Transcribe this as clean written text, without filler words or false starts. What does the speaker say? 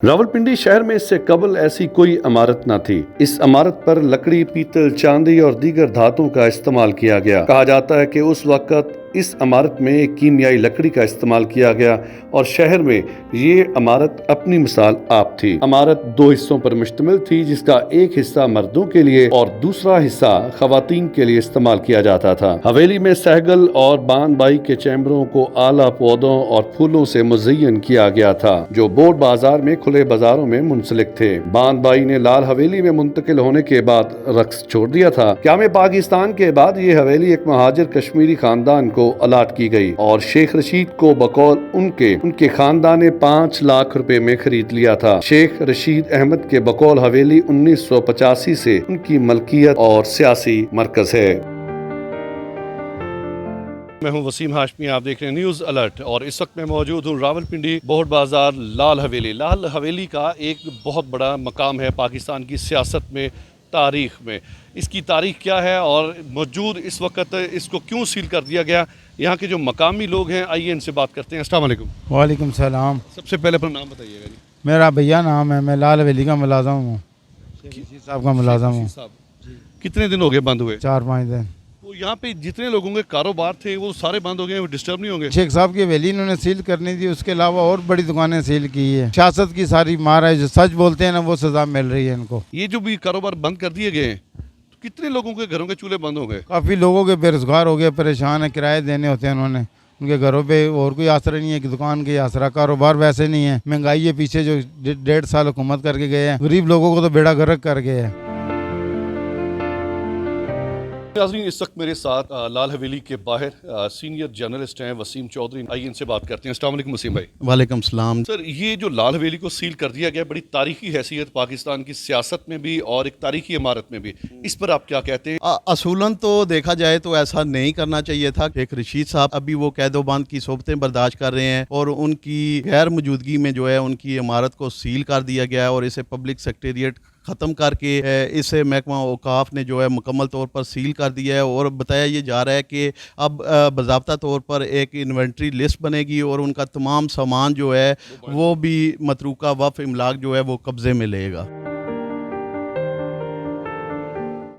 रावलपिंडी शहर में इससे कबल ऐसी कोई इमारत न थी। इस इमारत पर लकड़ी, पीतल, चांदी और दीगर धातुओं का इस्तेमाल किया गया। कहा जाता है कि उस वक्त इस इमारत में कीमियाई लकड़ी का इस्तेमाल किया गया और शहर में ये इमारत अपनी मिसाल आप थी। इमारत दो हिस्सों पर मुश्तमिल थी, जिसका एक हिस्सा मर्दों के लिए और दूसरा हिस्सा खवातीन के लिए इस्तेमाल किया जाता था। हवेली में सहगल और बानबाई के चैम्बरों को आला पौधों और फूलों से मुज़य्यन किया गया था, जो बोर्ड बाजार में खुले बाजारों में मुंसलिक थे। बानबाई ने लाल हवेली में मुंतकिल होने के बाद रक्स छोड़ दिया था। क़याम पाकिस्तान के बाद ये हवेली एक महाजिर कश्मीरी खानदान को अलाट की गई और शेख रशीद को बकौल उनके खानदान ने 5 लाख रुपए में खरीद लिया था। शेख रशीद अहमद के बकौल हवेली 1985 से उनकी मलकियत और सियासी मरकज है। मैं हूं वसीम हाशमी, आप देख रहे हैं न्यूज़ अलर्ट और इस वक्त मैं मौजूद हूं रावलपिंडी बोर्ड बाजार लाल हवेली। लाल हवेली का एक बहुत बड़ा मकाम है पाकिस्तान की सियासत में, तारीख में। इसकी तारीख क्या है और मौजूद इस वक्त इसको क्यों सील कर दिया गया, यहाँ के जो मकामी लोग हैं, आइए इनसे बात करते हैं। अस्सलाम वालेकुम। वालेकुम सलाम। सबसे पहले अपना नाम बताइएगा जी। मेरा भैया नाम है, मैं लाल हवेली का मुलाज़म हूँ, रशीद साहब का मुलाज़म हूँ। कितने दिन हो गए बंद हुए? 4-5 दिन। तो यहाँ पे जितने लोगों के कारोबार थे वो सारे बंद हो गए, वो डिस्टर्ब नहीं होंगे? शेख साहब की हवेली इन्होंने सील करनी थी, उसके अलावा और बड़ी दुकानें सील की है। सियासत की सारी मार है, जो सच बोलते हैं ना वो सजा मिल रही है इनको। ये जो भी कारोबार बंद कर दिए गए, तो कितने लोगों के घरों के चूल्हे बंद हो गए? काफ़ी लोगों के बेरोजगार हो गए, परेशान है, किराए देने होते हैं उन्होंने, उनके घरों पे और कोई आसरा नहीं है कि दुकान के आसरा। कारोबार वैसे नहीं है, महंगाई है पीछे जो 1.5 साल हुकूमत करके गए हैं, गरीब लोगों को तो बेड़ा गर्क कर गए हैं। नाज़रीन, इस वक्त मेरे साथ लाल हवेली के बाहर सीनियर जर्नलिस्ट हैं वसीम चौधरी। आइए इनसे बात करते हैं। अस्सलाम वालेकुम वसीम भाई। वालेकुम सलाम। सर, ये जो लाल हवेली को सील कर दिया गया, बड़ी तारीखी हैसियत पाकिस्तान की सियासत में भी और एक तारीखी इमारत में भी, इस पर आप क्या कहते हैं? असूलन तो देखा जाए तो ऐसा नहीं करना चाहिए था। शेख रशीद साहब अभी वो कैदोबान की सोबतें बर्दाश्त कर रहे हैं और उनकी गैर मौजूदगी में जो है उनकी इमारत को सील कर दिया गया है और इसे पब्लिक सेक्रेटेरिएट ख़त्म करके इसे महकमा औकाफ ने जो है मुकम्मल तौर पर सील कर दिया है। और बताया ये जा रहा है कि अब बाज़ाब्ता तौर पर एक इन्वेंट्री लिस्ट बनेगी और उनका तमाम सामान जो है वो भी मतरूका वफ़ इमलाक जो है वो कब्ज़े में लेगा।